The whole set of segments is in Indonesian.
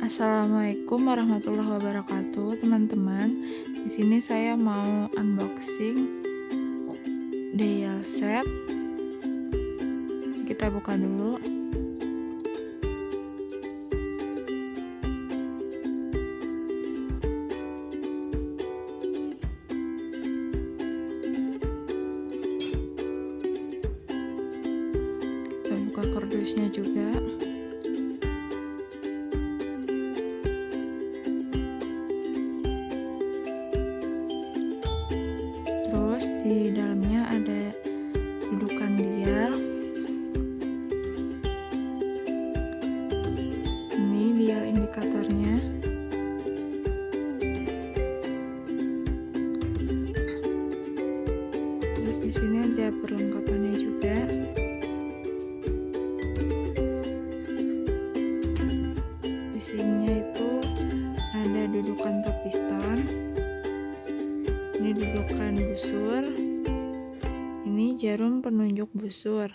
Assalamualaikum warahmatullahi wabarakatuh, teman-teman. Di sini saya mau unboxing DAYEL set. Kita buka dulu. Kita buka kardusnya juga. Terus di dalamnya ada dudukan dial. Ini dial indikatornya. Terus di sini ada perlengkapannya juga. Isinya itu ada dudukan top piston. Ini dudukan busur, ini jarum penunjuk busur.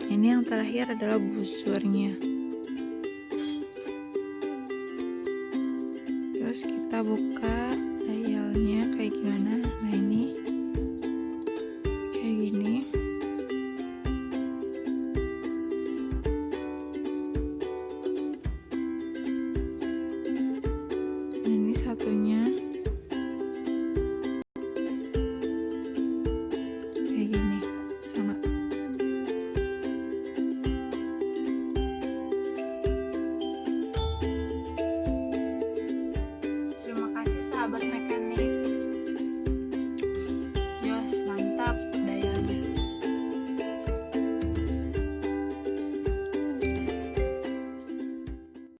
Ini yang terakhir adalah busurnya. Terus kita buka dialnya kayak gimana. Nah, ini